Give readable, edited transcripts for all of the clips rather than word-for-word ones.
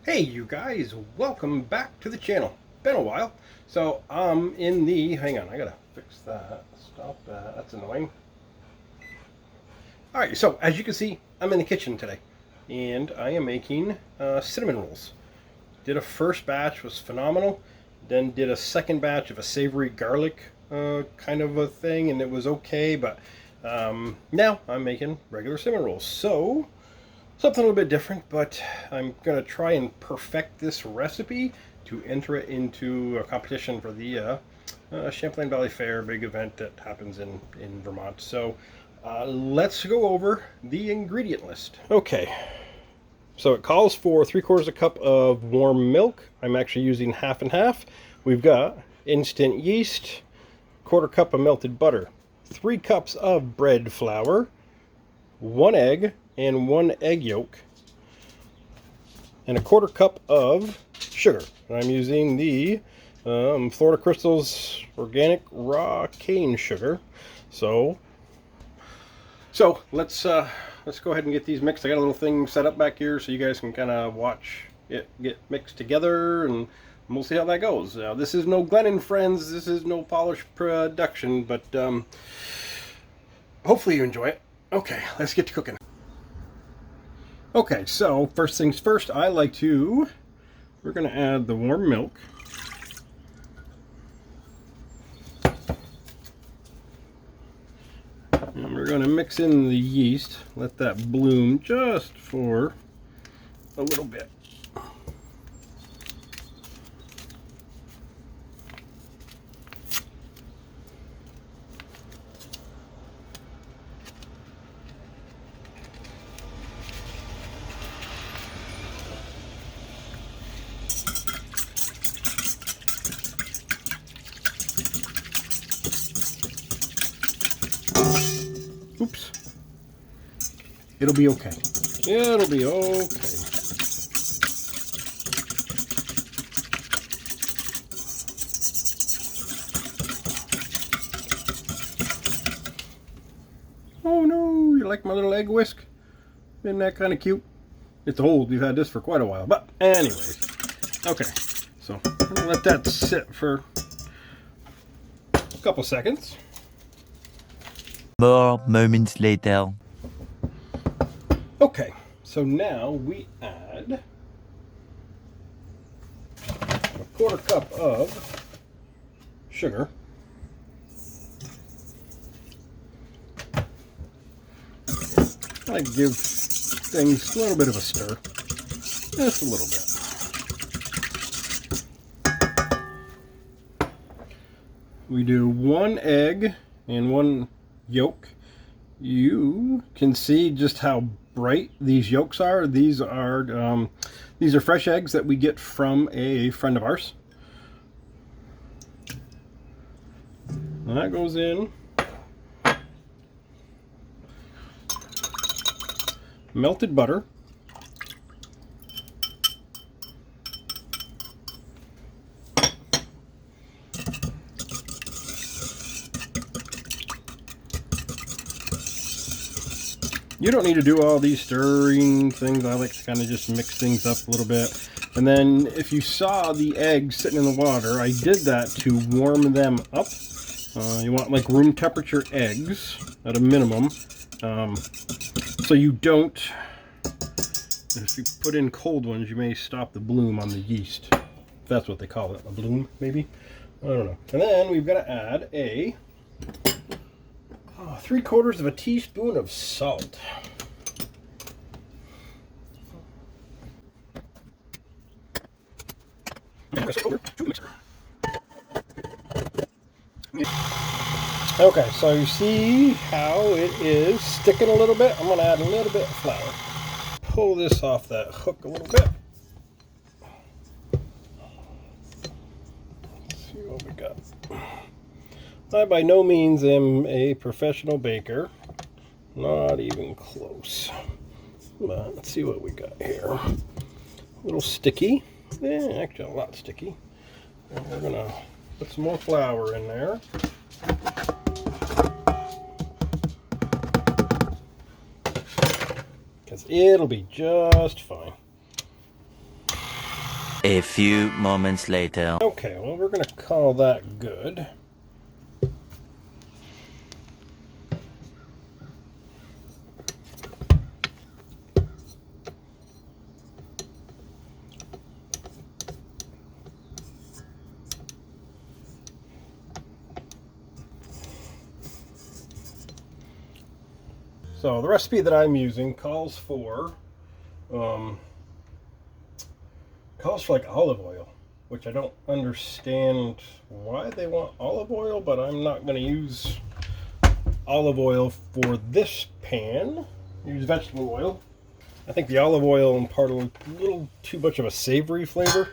Hey you guys, welcome back to the channel. Been a while. So in the, hang on, I gotta fix that. Stop that, that's annoying. Alright, so as you can see, I'm in the kitchen today. And I am making cinnamon rolls. Did a first batch, was phenomenal. Then did a second batch of a savory garlic kind of a thing, and it was okay, but now I'm making regular cinnamon rolls. So something a little bit different, but I'm going to try and perfect this recipe to enter it into a competition for the Champlain Valley Fair, big event that happens in Vermont. So let's go over the ingredient list. Okay, so it calls for 3/4 cup of warm milk. I'm actually using half and half. We've got instant yeast, 1/4 cup of melted butter, 3 cups of bread flour, 1 egg, and 1 egg yolk, and 1/4 cup of sugar. I'm using the Florida Crystals organic raw cane sugar. So let's go ahead and get these mixed. I got a little thing set up back here so you guys can kind of watch it get mixed together, and we'll see how that goes. Now, this is no Glenn and Friends. This is no polished production, but hopefully you enjoy it. Okay, let's get to cooking. Okay, so first things first, we're going to add the warm milk. And we're going to mix in the yeast, let that bloom just for a little bit. Oops. It'll be okay. It'll be okay. Oh no, you like my little egg whisk? Isn't that kind of cute? It's old, we've had this for quite a while, but anyways. Okay, so I'm gonna let that sit for a couple seconds. More moments later. Okay, so now we add a 1/4 cup of sugar. I give things a little bit of a stir, just a little bit. We do 1 egg and 1 yolk. You can see just how bright these yolks are. These are fresh eggs that we get from a friend of ours. And that goes in. Melted butter. You don't need to do all these stirring things. I like to kind of just mix things up a little bit. And then if you saw the eggs sitting in the water, I did that to warm them up. You want like room temperature eggs at a minimum. So you don't, if you put in cold ones, you may stop the bloom on the yeast. That's what they call it, a bloom maybe. I don't know. And then we've got to add a 3/4 teaspoon of salt. Okay, so you see how it is sticking a little bit? I'm going to add a little bit of flour. Pull this off that hook a little bit. Let's see what we got. I by no means am a professional baker. Not even close. But let's see what we got here. A little sticky. Yeah, actually a lot sticky. And we're going to put some more flour in there. Because it'll be just fine. A few moments later. Okay, well, we're gonna call that good. So the recipe that I'm using calls for like olive oil, which I don't understand why they want olive oil, but I'm not going to use olive oil for this pan. Use vegetable oil. I think the olive oil imparts a little too much of a savory flavor.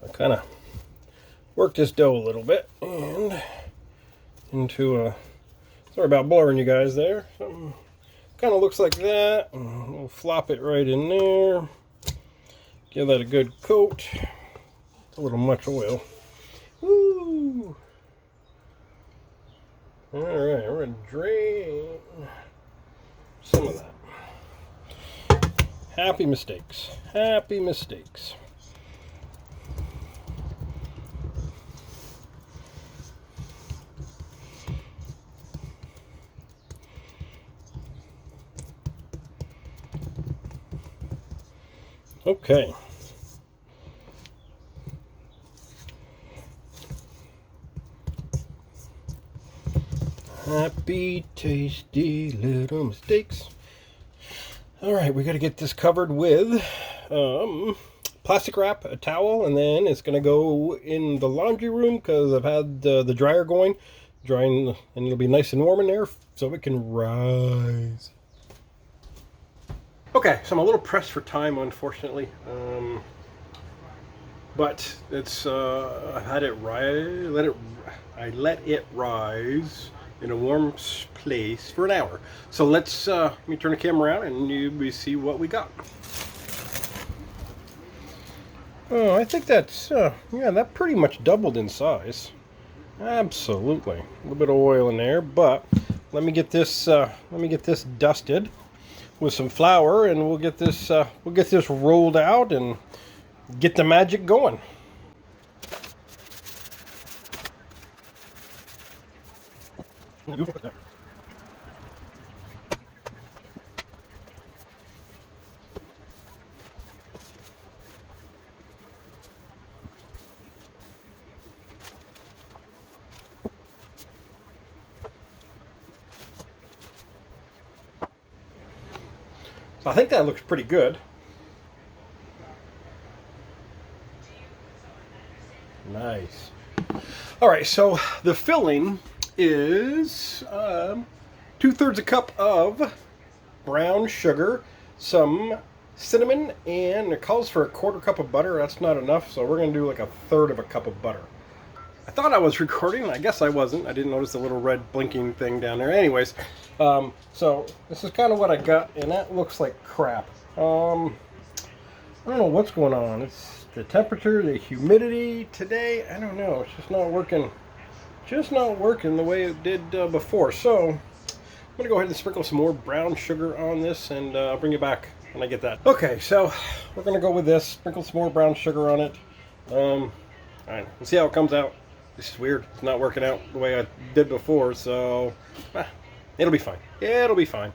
I kind of work this dough a little bit and into a, sorry about blurring you guys there. Something kind of looks like that. We'll flop it right in there. Give that a good coat. It's a little much oil. Woo! Alright, we're going to drain some of that. Happy mistakes. Happy mistakes. Okay. Happy, tasty little mistakes. Alright, we got to get this covered with plastic wrap, a towel, and then it's going to go in the laundry room because I've had the dryer going, drying, and it'll be nice and warm in there so it can rise. Okay, so I'm a little pressed for time, unfortunately, but it's I had it rise. I let it rise in a warm place for an hour. So let me turn the camera around and we see what we got. Oh, I think that's yeah, that pretty much doubled in size. Absolutely, a little bit of oil in there, but let me get this dusted with some flour, and we'll get this rolled out and get the magic going. So I think that looks pretty good. Nice. All right, so the filling is 2/3 a cup of brown sugar, some cinnamon, and it calls for a 1/4 cup of butter. That's not enough, so we're going to do like 1/3 of a cup of butter. I thought I was recording. I guess I wasn't. I didn't notice the little red blinking thing down there. Anyways, so this is kind of what I got, and that looks like crap. I don't know what's going on. It's the temperature, the humidity today. I don't know. It's just not working. Just not working the way it did before. So I'm gonna go ahead and sprinkle some more brown sugar on this, and I'll bring you back when I get that. Okay, so we're gonna go with this. Sprinkle some more brown sugar on it. All right, let's see how it comes out. This is weird. It's not working out the way I did before, so it'll be fine. It'll be fine.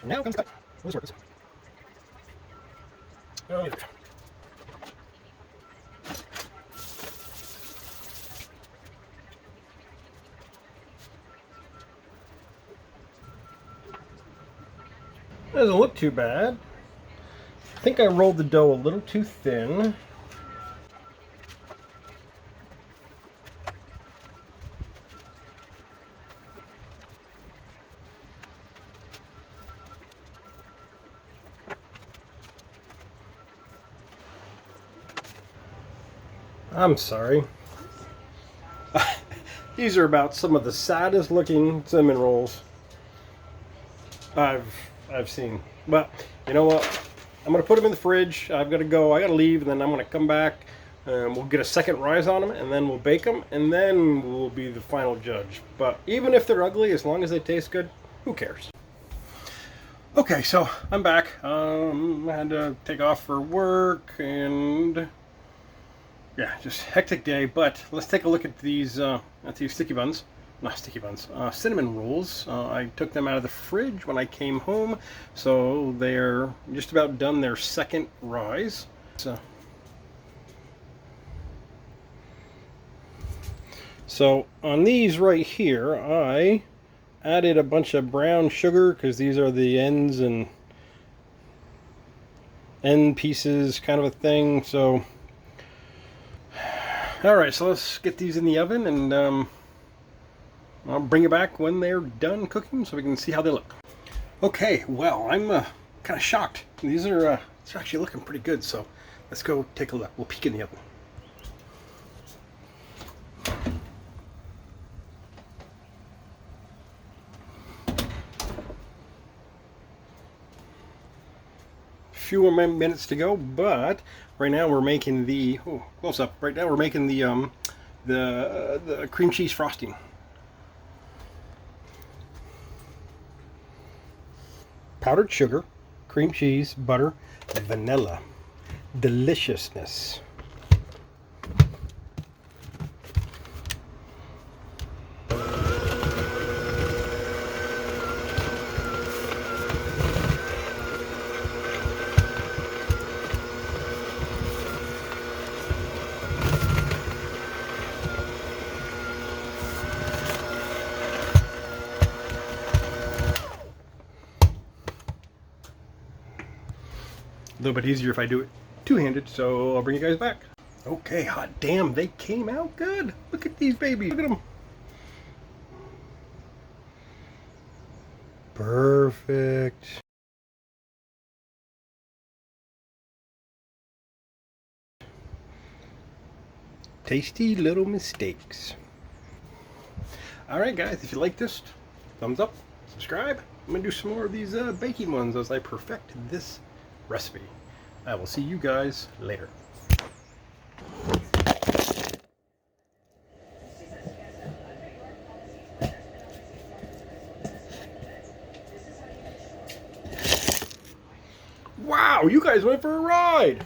Now comes cut. Let's work this. Oh, yeah. Doesn't look too bad. I think I rolled the dough a little too thin. I'm sorry. These are about some of the saddest looking cinnamon rolls I've seen. But you know what? I'm gonna put them in the fridge. I've got to go. I got to leave, and then I'm gonna come back. We'll get a second rise on them, and then we'll bake them, and then we'll be the final judge. But even if they're ugly, as long as they taste good, who cares? Okay, so I'm back. I had to take off for work, and yeah, just hectic day. But let's take a look at these sticky buns. Not sticky buns, cinnamon rolls. I took them out of the fridge when I came home, so they're just about done their second rise. So on these right here, I added a bunch of brown sugar because these are the ends and end pieces kind of a thing. So, all right, so let's get these in the oven, and I'll bring it back when they're done cooking so we can see how they look. Okay, well, I'm kind of shocked. These are it's actually looking pretty good, so let's go take a look. We'll peek in the oven. Few more minutes to go, but right now we're making the close up. Right now we're making the cream cheese frosting. Powdered sugar, cream cheese, butter, vanilla. Deliciousness. A little bit easier if I do it two-handed, so I'll bring you guys back. Okay, hot damn, they came out good. Look at these babies. Look at them. Perfect. Tasty little mistakes. Alright guys, if you like this, thumbs up, subscribe. I'm going to do some more of these baking ones as I perfect this recipe. I will see you guys later. Wow, you guys went for a ride!